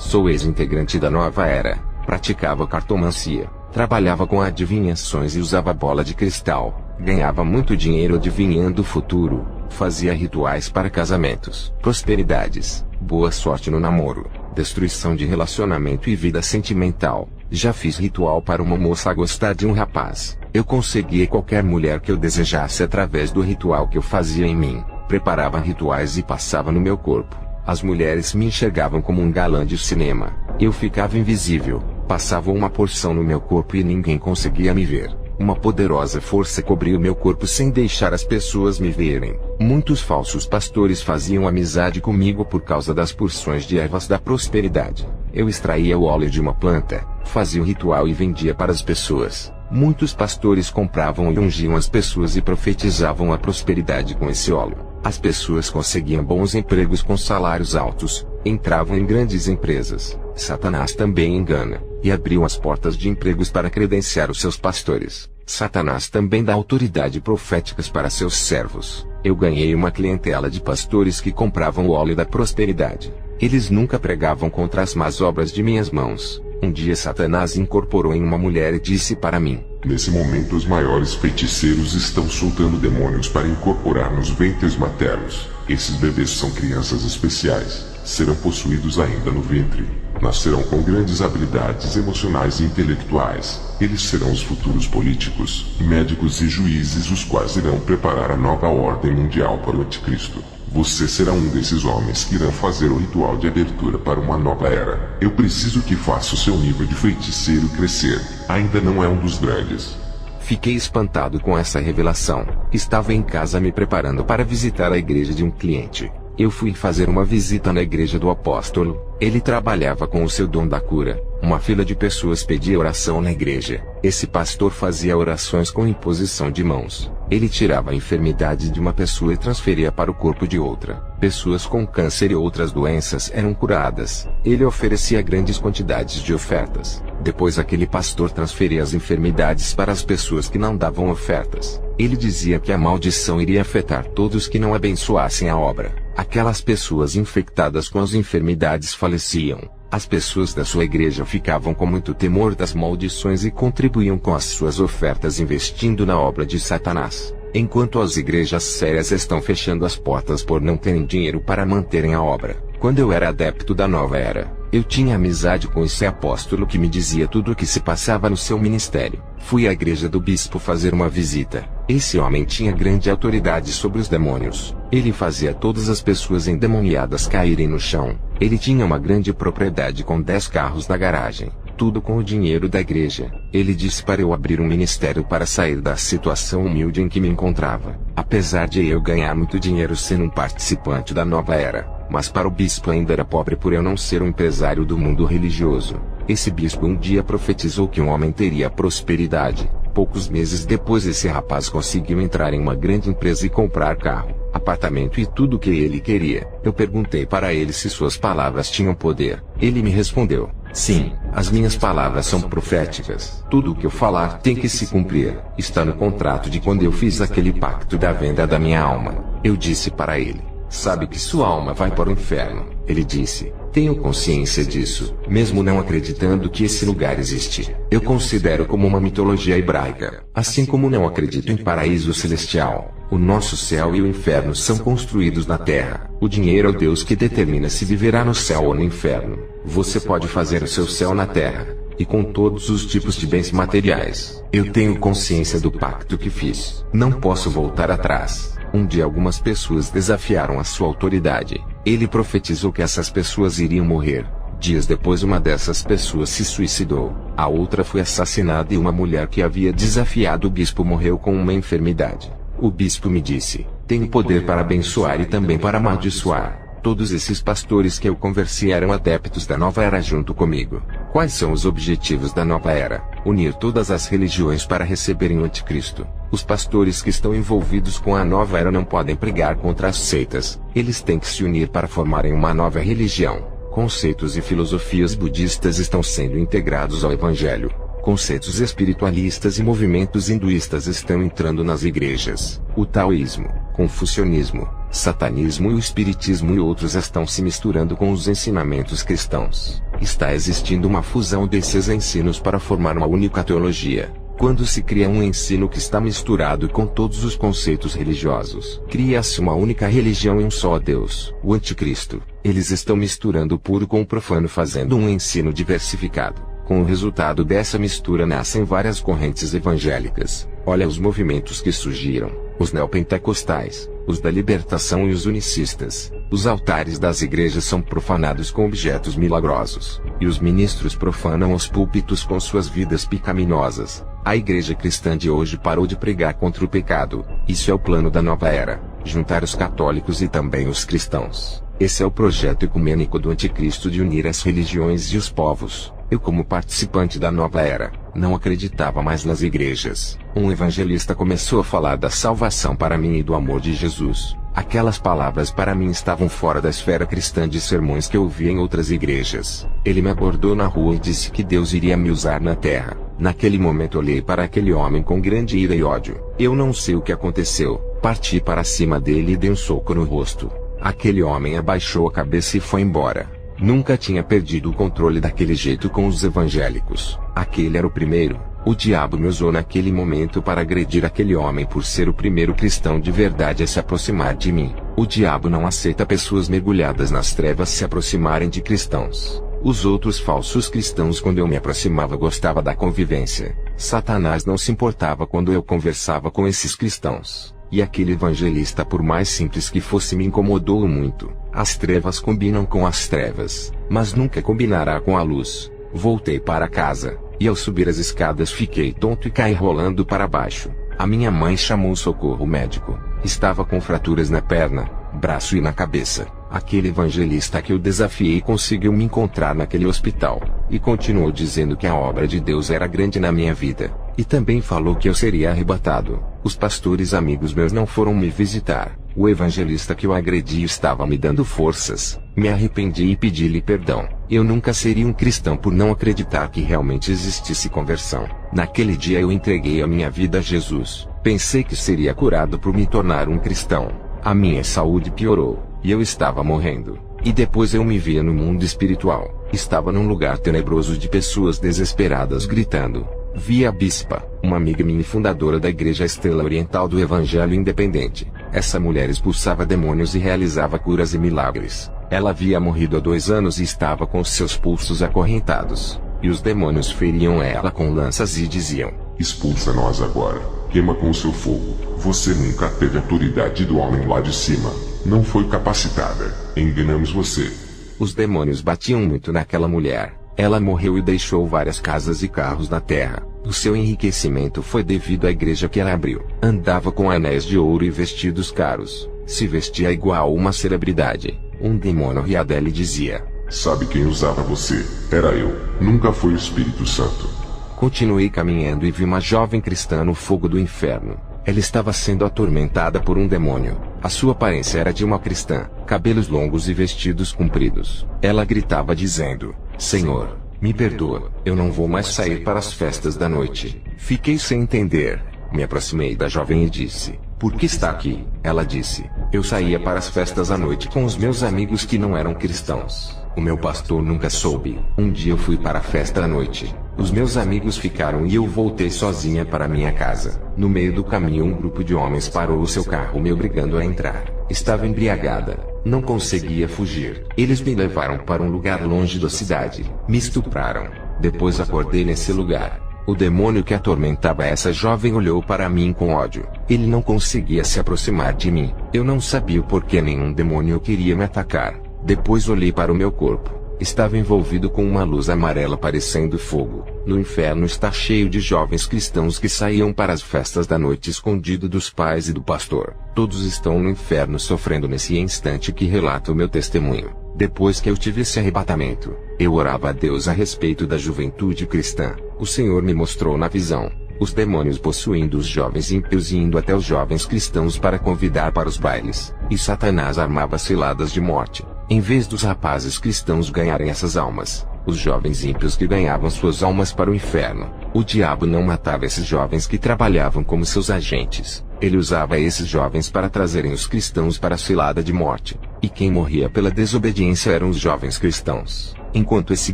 Sou ex-integrante da Nova Era, praticava cartomancia, trabalhava com adivinhações e usava bola de cristal, ganhava muito dinheiro adivinhando o futuro, fazia rituais para casamentos, prosperidades, boa sorte no namoro, destruição de relacionamento e vida sentimental. Já fiz ritual para uma moça gostar de um rapaz. Eu conseguia qualquer mulher que eu desejasse através do ritual que eu fazia em mim. Preparava rituais e passava no meu corpo. As mulheres me enxergavam como um galã de cinema. Eu ficava invisível. Passava uma porção no meu corpo e ninguém conseguia me ver. Uma poderosa força cobria o meu corpo sem deixar as pessoas me verem. Muitos falsos pastores faziam amizade comigo por causa das porções de ervas da prosperidade. Eu extraía o óleo de uma planta, fazia o ritual e vendia para as pessoas. Muitos pastores compravam e ungiam as pessoas e profetizavam a prosperidade com esse óleo. As pessoas conseguiam bons empregos com salários altos, entravam em grandes empresas. Satanás também engana, e abriu as portas de empregos para credenciar os seus pastores. Satanás também dá autoridade proféticas para seus servos. Eu ganhei uma clientela de pastores que compravam o óleo da prosperidade. Eles nunca pregavam contra as más obras de minhas mãos. Um dia Satanás incorporou em uma mulher e disse para mim: nesse momento os maiores feiticeiros estão soltando demônios para incorporar nos ventres maternos. Esses bebês são crianças especiais. Serão possuídos ainda no ventre. Nascerão com grandes habilidades emocionais e intelectuais. Eles serão os futuros políticos, médicos e juízes, os quais irão preparar a nova ordem mundial para o anticristo. Você será um desses homens que irão fazer o ritual de abertura para uma nova era. Eu preciso que faça o seu nível de feiticeiro crescer. Ainda não é um dos grandes. Fiquei espantado com essa revelação. Estava em casa me preparando para visitar a igreja de um cliente. Eu fui fazer uma visita na igreja do apóstolo. Ele trabalhava com o seu dom da cura. Uma fila de pessoas pedia oração na igreja. Esse pastor fazia orações com imposição de mãos. Ele tirava a enfermidade de uma pessoa e transferia para o corpo de outra. Pessoas com câncer e outras doenças eram curadas. Ele oferecia grandes quantidades de ofertas. Depois aquele pastor transferia as enfermidades para as pessoas que não davam ofertas. Ele dizia que a maldição iria afetar todos que não abençoassem a obra. Aquelas pessoas infectadas com as enfermidades faleciam. As pessoas da sua igreja ficavam com muito temor das maldições e contribuíam com as suas ofertas investindo na obra de Satanás. Enquanto as igrejas sérias estão fechando as portas por não terem dinheiro para manterem a obra. Quando eu era adepto da Nova Era, eu tinha amizade com esse apóstolo que me dizia tudo o que se passava no seu ministério. Fui à igreja do bispo fazer uma visita. Esse homem tinha grande autoridade sobre os demônios. Ele fazia todas as pessoas endemoniadas caírem no chão. Ele tinha uma grande propriedade com 10 carros na garagem. Tudo com o dinheiro da igreja. Ele disse para eu abrir um ministério para sair da situação humilde em que me encontrava. Apesar de eu ganhar muito dinheiro sendo um participante da Nova Era, mas para o bispo ainda era pobre por eu não ser um empresário do mundo religioso. Esse bispo um dia profetizou que um homem teria prosperidade. Poucos meses depois esse rapaz conseguiu entrar em uma grande empresa e comprar carro, apartamento e tudo o que ele queria. Eu perguntei para ele se suas palavras tinham poder. Ele me respondeu: sim, as minhas palavras são proféticas. Tudo o que eu falar tem que se cumprir. Está no contrato de quando eu fiz aquele pacto da venda da minha alma. Eu disse para ele: sabe que sua alma vai para o inferno? Ele disse: tenho consciência disso, mesmo não acreditando que esse lugar existe. Eu considero como uma mitologia hebraica. Assim como não acredito em paraíso celestial, o nosso céu e o inferno são construídos na terra. O dinheiro é o Deus que determina se viverá no céu ou no inferno. Você pode fazer o seu céu na terra, e com todos os tipos de bens materiais. Eu tenho consciência do pacto que fiz. Não posso voltar atrás. Um dia algumas pessoas desafiaram a sua autoridade. Ele profetizou que essas pessoas iriam morrer. Dias depois uma dessas pessoas se suicidou. A outra foi assassinada e uma mulher que havia desafiado o bispo morreu com uma enfermidade. O bispo me disse: tenho poder para abençoar e também para amaldiçoar. Todos esses pastores que eu conversei eram adeptos da Nova Era junto comigo. Quais são os objetivos da Nova Era? Unir todas as religiões para receberem o anticristo. Os pastores que estão envolvidos com a Nova Era não podem pregar contra as seitas. Eles têm que se unir para formarem uma nova religião. Conceitos e filosofias budistas estão sendo integrados ao Evangelho. Conceitos espiritualistas e movimentos hinduístas estão entrando nas igrejas. O taoísmo, confucionismo, Satanismo e o espiritismo e outros estão se misturando com os ensinamentos cristãos. Está existindo uma fusão desses ensinos para formar uma única teologia. Quando se cria um ensino que está misturado com todos os conceitos religiosos, cria-se uma única religião e um só Deus, o anticristo. Eles estão misturando o puro com o profano, fazendo um ensino diversificado. Com o resultado dessa mistura nascem várias correntes evangélicas. Olha os movimentos que surgiram: os neopentecostais, os da libertação e os unicistas. Os altares das igrejas são profanados com objetos milagrosos, e os ministros profanam os púlpitos com suas vidas pecaminosas. A igreja cristã de hoje parou de pregar contra o pecado. Isso é o plano da nova era: juntar os católicos e também os cristãos. Esse é o projeto ecumênico do anticristo de unir as religiões e os povos. Eu, como participante da nova era, não acreditava mais nas igrejas. Um evangelista começou a falar da salvação para mim e do amor de Jesus. Aquelas palavras para mim estavam fora da esfera cristã de sermões que eu ouvia em outras igrejas. Ele me abordou na rua e disse que Deus iria me usar na terra. Naquele momento olhei para aquele homem com grande ira e ódio. Eu não sei o que aconteceu. Parti para cima dele e dei um soco no rosto. Aquele homem abaixou a cabeça e foi embora. Nunca tinha perdido o controle daquele jeito com os evangélicos. Aquele era o primeiro. O diabo me usou naquele momento para agredir aquele homem por ser o primeiro cristão de verdade a se aproximar de mim. O diabo não aceita pessoas mergulhadas nas trevas se aproximarem de cristãos. Os outros falsos cristãos, quando eu me aproximava, gostava da convivência. Satanás não se importava quando eu conversava com esses cristãos. E aquele evangelista, por mais simples que fosse, me incomodou muito. As trevas combinam com as trevas, mas nunca combinará com a luz. Voltei para casa, e ao subir as escadas fiquei tonto e caí rolando para baixo. A minha mãe chamou o socorro médico. Estava com fraturas na perna, braço e na cabeça. Aquele evangelista que eu desafiei conseguiu me encontrar naquele hospital, e continuou dizendo que a obra de Deus era grande na minha vida. E também falou que eu seria arrebatado. Os pastores amigos meus não foram me visitar. O evangelista que eu agredi estava me dando forças. Me arrependi e pedi-lhe perdão. Eu nunca seria um cristão por não acreditar que realmente existisse conversão. Naquele dia eu entreguei a minha vida a Jesus. Pensei que seria curado por me tornar um cristão. A minha saúde piorou, e eu estava morrendo. E depois eu me via no mundo espiritual. Estava num lugar tenebroso de pessoas desesperadas gritando. Vi a bispa, uma amiga minha e fundadora da Igreja Estrela Oriental do Evangelho Independente. Essa mulher expulsava demônios e realizava curas e milagres. Ela havia morrido há 2 anos e estava com seus pulsos acorrentados. E os demônios feriam ela com lanças e diziam: expulsa nós agora, queima com o seu fogo. Você nunca teve autoridade do homem lá de cima. Não foi capacitada. Enganamos você. Os demônios batiam muito naquela mulher. Ela morreu e deixou várias casas e carros na terra. O seu enriquecimento foi devido à igreja que ela abriu. Andava com anéis de ouro e vestidos caros. Se vestia igual uma celebridade. Um demônio ria dela e dizia: sabe quem usava você? Era eu. Nunca foi o Espírito Santo. Continuei caminhando e vi uma jovem cristã no fogo do inferno. Ela estava sendo atormentada por um demônio. A sua aparência era de uma cristã, cabelos longos e vestidos compridos. Ela gritava dizendo: Senhor, me perdoa, eu não vou mais sair para as festas da noite. Fiquei sem entender. Me aproximei da jovem e disse: por que está aqui? Ela disse: eu saía para as festas à noite com os meus amigos que não eram cristãos. O meu pastor nunca soube. Um dia eu fui para a festa à noite. Os meus amigos ficaram e eu voltei sozinha para minha casa. No meio do caminho um grupo de homens parou o seu carro me obrigando a entrar. Estava embriagada. Não conseguia fugir. Eles me levaram para um lugar longe da cidade. Me estupraram. Depois acordei nesse lugar. O demônio que atormentava essa jovem olhou para mim com ódio. Ele não conseguia se aproximar de mim. Eu não sabia o porquê nenhum demônio queria me atacar. Depois olhei para o meu corpo. Estava envolvido com uma luz amarela parecendo fogo. No inferno está cheio de jovens cristãos que saíam para as festas da noite escondido dos pais e do pastor. Todos estão no inferno sofrendo nesse instante que relata o meu testemunho. Depois que eu tive esse arrebatamento, eu orava a Deus a respeito da juventude cristã. O Senhor me mostrou na visão os demônios possuindo os jovens ímpios e indo até os jovens cristãos para convidar para os bailes. E Satanás armava ciladas de morte. Em vez dos rapazes cristãos ganharem essas almas, os jovens ímpios que ganhavam suas almas para o inferno. O diabo não matava esses jovens que trabalhavam como seus agentes. Ele usava esses jovens para trazerem os cristãos para a cilada de morte. E quem morria pela desobediência eram os jovens cristãos. Enquanto esse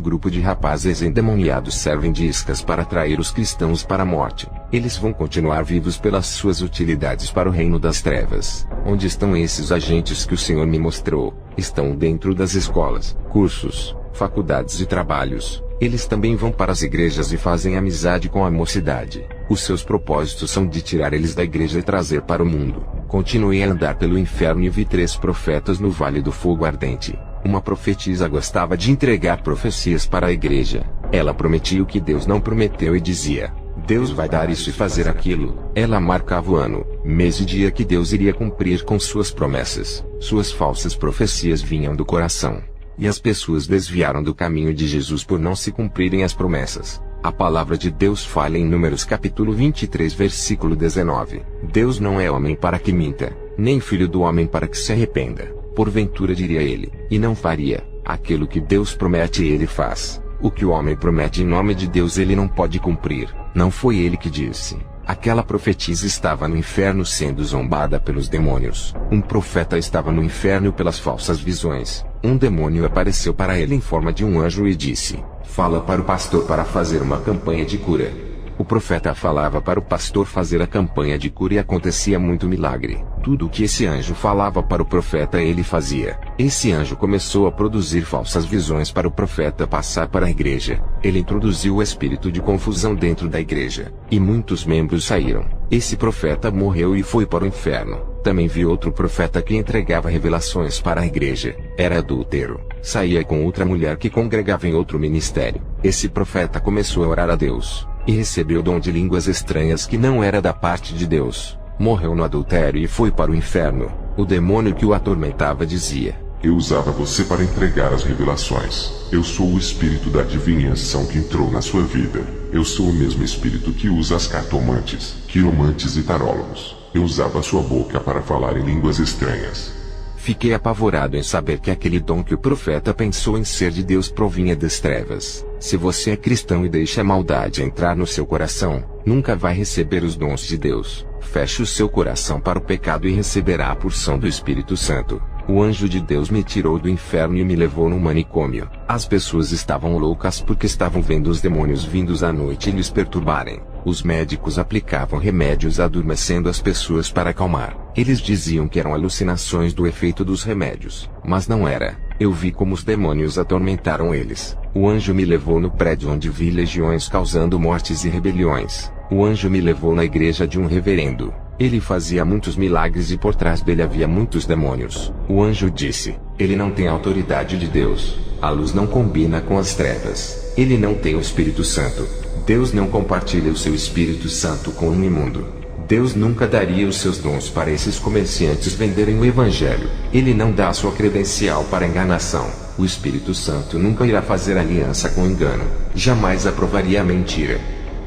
grupo de rapazes endemoniados servem de iscas para atrair os cristãos para a morte, eles vão continuar vivos pelas suas utilidades para o reino das trevas. Onde estão esses agentes que o Senhor me mostrou? Estão dentro das escolas, cursos, faculdades e trabalhos. Eles também vão para as igrejas e fazem amizade com a mocidade. Os seus propósitos são de tirar eles da igreja e trazer para o mundo. Continuei a andar pelo inferno e vi 3 profetas no vale do fogo ardente. Uma profetisa gostava de entregar profecias para a igreja. Ela prometia o que Deus não prometeu e dizia: Deus vai dar isso e fazer aquilo. Ela marcava o ano, mês e dia que Deus iria cumprir com suas promessas. Suas falsas profecias vinham do coração. E as pessoas desviaram do caminho de Jesus por não se cumprirem as promessas. A palavra de Deus fala em Números capítulo 23 versículo 19. Deus não é homem para que minta, nem filho do homem para que se arrependa. Porventura diria ele, e não faria. Aquilo que Deus promete ele faz. O que o homem promete em nome de Deus ele não pode cumprir. Não foi ele que disse. Aquela profetisa estava no inferno sendo zombada pelos demônios. Um profeta estava no inferno pelas falsas visões. Um demônio apareceu para ele em forma de um anjo e disse: Fala para o pastor para fazer uma campanha de cura. O profeta falava para o pastor fazer a campanha de cura e acontecia muito milagre. Tudo o que esse anjo falava para o profeta ele fazia. Esse anjo começou a produzir falsas visões para o profeta passar para a igreja. Ele introduziu o espírito de confusão dentro da igreja. E muitos membros saíram. Esse profeta morreu e foi para o inferno. Também vi outro profeta que entregava revelações para a igreja. Era adúltero. Saía com outra mulher que congregava em outro ministério. Esse profeta começou a orar a Deus. E recebeu o dom de línguas estranhas que não era da parte de Deus. Morreu no adultério e foi para o inferno. O demônio que o atormentava dizia: Eu usava você para entregar as revelações. Eu sou o espírito da adivinhação que entrou na sua vida. Eu sou o mesmo espírito que usa as cartomantes, quiromantes e tarólogos. Eu usava sua boca para falar em línguas estranhas. Fiquei apavorado em saber que aquele dom que o profeta pensou em ser de Deus provinha das trevas. Se você é cristão e deixa a maldade entrar no seu coração, nunca vai receber os dons de Deus. Feche o seu coração para o pecado e receberá a porção do Espírito Santo. O anjo de Deus me tirou do inferno e me levou no manicômio. As pessoas estavam loucas porque estavam vendo os demônios vindos à noite e lhes perturbarem. Os médicos aplicavam remédios adormecendo as pessoas para acalmar. Eles diziam que eram alucinações do efeito dos remédios, mas não era. Eu vi como os demônios atormentaram eles. O anjo me levou no prédio onde vi legiões causando mortes e rebeliões. O anjo me levou na igreja de um reverendo. Ele fazia muitos milagres e por trás dele havia muitos demônios. O anjo disse: Ele não tem a autoridade de Deus. A luz não combina com as trevas. Ele não tem o Espírito Santo. Deus não compartilha o seu Espírito Santo com um imundo. Deus nunca daria os seus dons para esses comerciantes venderem o Evangelho. Ele não dá a sua credencial para enganação. O Espírito Santo nunca irá fazer aliança com engano. Jamais aprovaria a mentira.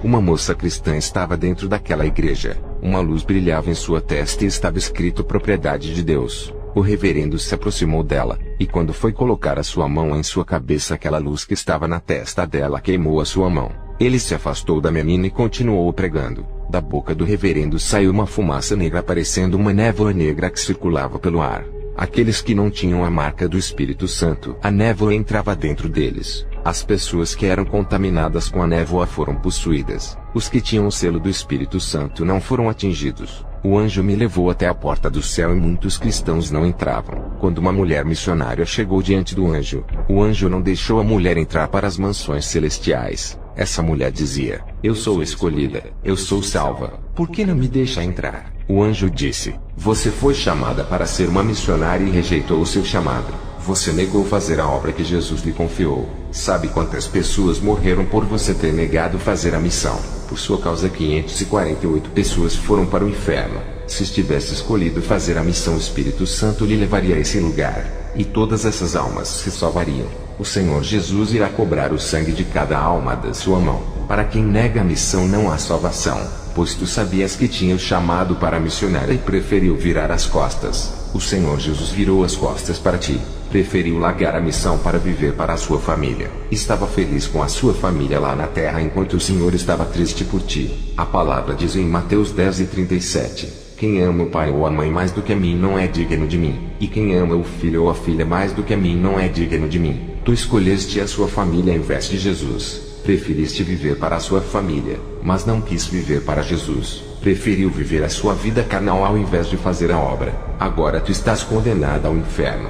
Uma moça cristã estava dentro daquela igreja. Uma luz brilhava em sua testa e estava escrito Propriedade de Deus. O reverendo se aproximou dela, e quando foi colocar a sua mão em sua cabeça, aquela luz que estava na testa dela queimou a sua mão. Ele se afastou da menina e continuou pregando. Da boca do reverendo saiu uma fumaça negra parecendo uma névoa negra que circulava pelo ar. Aqueles que não tinham a marca do Espírito Santo, a névoa entrava dentro deles. As pessoas que eram contaminadas com a névoa foram possuídas. Os que tinham o selo do Espírito Santo não foram atingidos. O anjo me levou até a porta do céu e muitos cristãos não entravam. Quando uma mulher missionária chegou diante do anjo, o anjo não deixou a mulher entrar para as mansões celestiais. Essa mulher dizia: Eu sou escolhida, eu sou salva, por que não me deixa entrar? O anjo disse: Você foi chamada para ser uma missionária e rejeitou o seu chamado. Você negou fazer a obra que Jesus lhe confiou. Sabe quantas pessoas morreram por você ter negado fazer a missão? Por sua causa 548 pessoas foram para o inferno. Se estivesse escolhido fazer a missão, o Espírito Santo lhe levaria a esse lugar, e todas essas almas se salvariam. O Senhor Jesus irá cobrar o sangue de cada alma da sua mão. Para quem nega a missão não há salvação, pois tu sabias que tinha o chamado para missionária e preferiu virar as costas. O Senhor Jesus virou as costas para ti. Preferiu largar a missão para viver para a sua família. Estava feliz com a sua família lá na terra enquanto o Senhor estava triste por ti. A palavra diz em Mateus 10:37. Quem ama o pai ou a mãe mais do que a mim não é digno de mim. E quem ama o filho ou a filha mais do que a mim não é digno de mim. Tu escolheste a sua família em vez de Jesus. Preferiste viver para a sua família, mas não quis viver para Jesus. Preferiu viver a sua vida carnal ao invés de fazer a obra. Agora tu estás condenada ao inferno.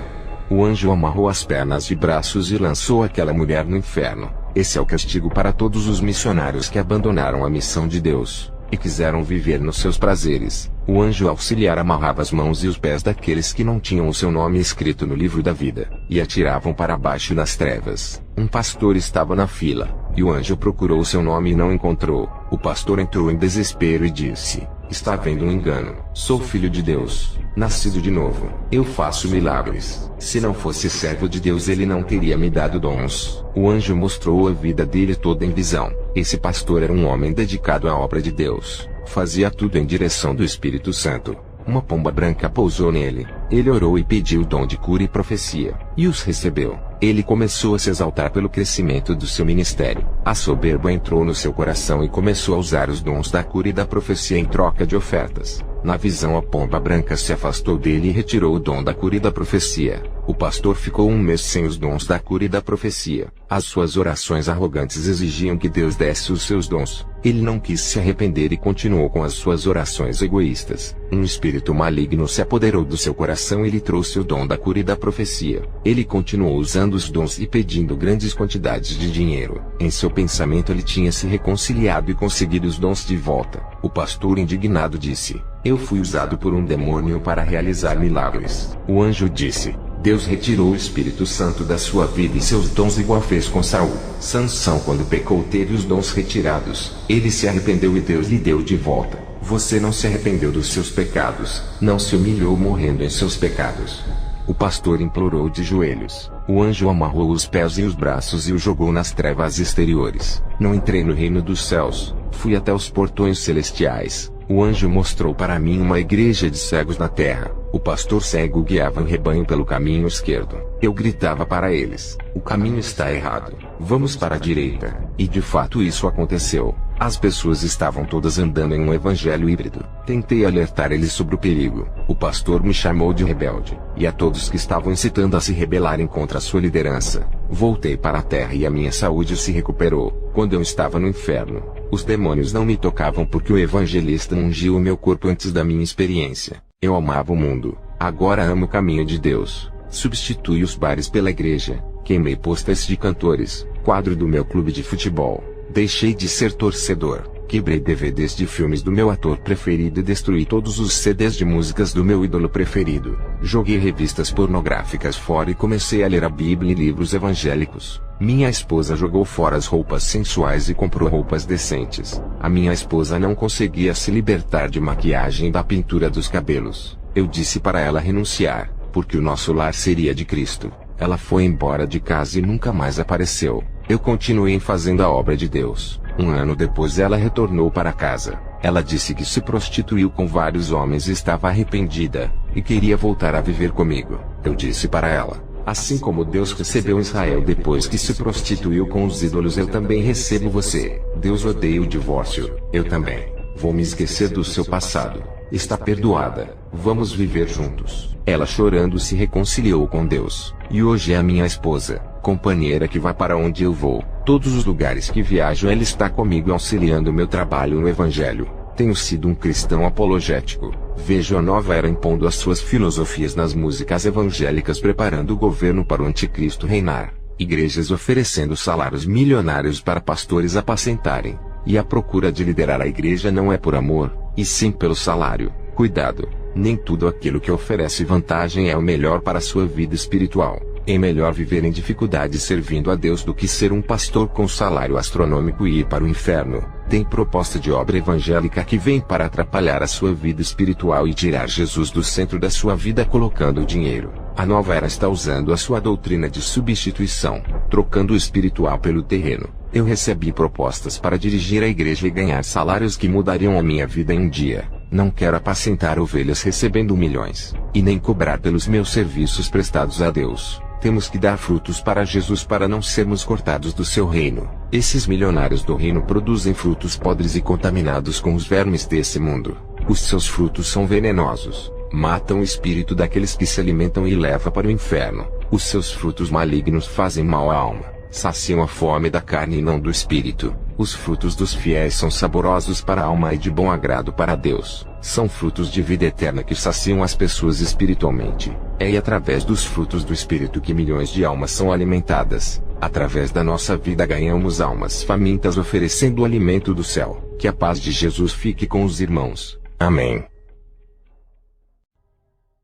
O anjo amarrou as pernas e braços e lançou aquela mulher no inferno. Esse é o castigo para todos os missionários que abandonaram a missão de Deus e quiseram viver nos seus prazeres. O anjo auxiliar amarrava as mãos e os pés daqueles que não tinham o seu nome escrito no livro da vida, e atiravam para baixo nas trevas. Um pastor estava na fila, e o anjo procurou o seu nome e não encontrou. O pastor entrou em desespero e disse: está havendo um engano. Sou filho de Deus, nascido de novo. Eu faço milagres. Se não fosse servo de Deus, ele não teria me dado dons. O anjo mostrou a vida dele toda em visão. Esse pastor era um homem dedicado à obra de Deus. Fazia tudo em direção do Espírito Santo. Uma pomba branca pousou nele. Ele orou e pediu o dom de cura e profecia, e os recebeu. Ele começou a se exaltar pelo crescimento do seu ministério. A soberba entrou no seu coração e começou a usar os dons da cura e da profecia em troca de ofertas. Na visão, a pomba branca se afastou dele e retirou o dom da cura e da profecia. O pastor ficou um mês sem os dons da cura e da profecia. As suas orações arrogantes exigiam que Deus desse os seus dons. Ele não quis se arrepender e continuou com as suas orações egoístas. Um espírito maligno se apoderou do seu coração e lhe trouxe o dom da cura e da profecia. Ele continuou usando os dons e pedindo grandes quantidades de dinheiro. Em seu pensamento, ele tinha se reconciliado e conseguido os dons de volta. O pastor, indignado, disse: eu fui usado por um demônio para realizar milagres. O anjo disse: Deus retirou o Espírito Santo da sua vida e seus dons, igual fez com Saul. Sansão, quando pecou, teve os dons retirados. Ele se arrependeu e Deus lhe deu de volta. Você não se arrependeu dos seus pecados, não se humilhou morrendo em seus pecados. O pastor implorou de joelhos. O anjo amarrou os pés e os braços e o jogou nas trevas exteriores. Não entrei no reino dos céus, fui até os portões celestiais. O anjo mostrou para mim uma igreja de cegos na terra. O pastor cego guiava o rebanho pelo caminho esquerdo. Eu gritava para eles: o caminho está errado, vamos para a direita. E de fato isso aconteceu. As pessoas estavam todas andando em um evangelho híbrido. Tentei alertar eles sobre o perigo. O pastor me chamou de rebelde, e a todos que estavam incitando a se rebelarem contra a sua liderança. Voltei para a terra e a minha saúde se recuperou. Quando eu estava no inferno, os demônios não me tocavam porque o evangelista ungiu o meu corpo antes da minha experiência. Eu amava o mundo, agora amo o caminho de Deus. Substitui os bares pela igreja. Queimei pôsteres de cantores, quadro do meu clube de futebol. Deixei de ser torcedor. Quebrei DVDs de filmes do meu ator preferido e destruí todos os CDs de músicas do meu ídolo preferido. Joguei revistas pornográficas fora e comecei a ler a Bíblia e livros evangélicos. Minha esposa jogou fora as roupas sensuais e comprou roupas decentes. A minha esposa não conseguia se libertar de maquiagem e da pintura dos cabelos. Eu disse para ela renunciar, porque o nosso lar seria de Cristo. Ela foi embora de casa e nunca mais apareceu. Eu continuei fazendo a obra de Deus. Um ano depois ela retornou para casa. Ela disse que se prostituiu com vários homens e estava arrependida, e queria voltar a viver comigo. Eu disse para ela: assim como Deus recebeu Israel depois que se prostituiu com os ídolos, eu também recebo você. Deus odeia o divórcio. Eu também. Vou me esquecer do seu passado. Está perdoada. Vamos viver juntos. Ela, chorando, se reconciliou com Deus, e hoje é a minha esposa, companheira que vai para onde eu vou. Todos os lugares que viajo, ela está comigo auxiliando meu trabalho no Evangelho. Tenho sido um cristão apologético. Vejo a nova era impondo as suas filosofias nas músicas evangélicas, preparando o governo para o anticristo reinar. Igrejas oferecendo salários milionários para pastores apacentarem. E a procura de liderar a igreja não é por amor, e sim pelo salário. Cuidado, nem tudo aquilo que oferece vantagem é o melhor para a sua vida espiritual. É melhor viver em dificuldade servindo a Deus do que ser um pastor com salário astronômico e ir para o inferno. Tem proposta de obra evangélica que vem para atrapalhar a sua vida espiritual e tirar Jesus do centro da sua vida, colocando o dinheiro. A nova era está usando a sua doutrina de substituição, trocando o espiritual pelo terreno. Eu recebi propostas para dirigir a igreja e ganhar salários que mudariam a minha vida em um dia. Não quero apacentar ovelhas recebendo milhões, e nem cobrar pelos meus serviços prestados a Deus. Temos que dar frutos para Jesus para não sermos cortados do seu reino. Esses milionários do reino produzem frutos podres e contaminados com os vermes desse mundo. Os seus frutos são venenosos, matam o espírito daqueles que se alimentam e levam para o inferno. Os seus frutos malignos fazem mal à alma, saciam a fome da carne e não do espírito. Os frutos dos fiéis são saborosos para a alma e de bom agrado para Deus. São frutos de vida eterna que saciam as pessoas espiritualmente. É através dos frutos do Espírito que milhões de almas são alimentadas. Através da nossa vida ganhamos almas famintas oferecendo o alimento do céu. Que a paz de Jesus fique com os irmãos. Amém.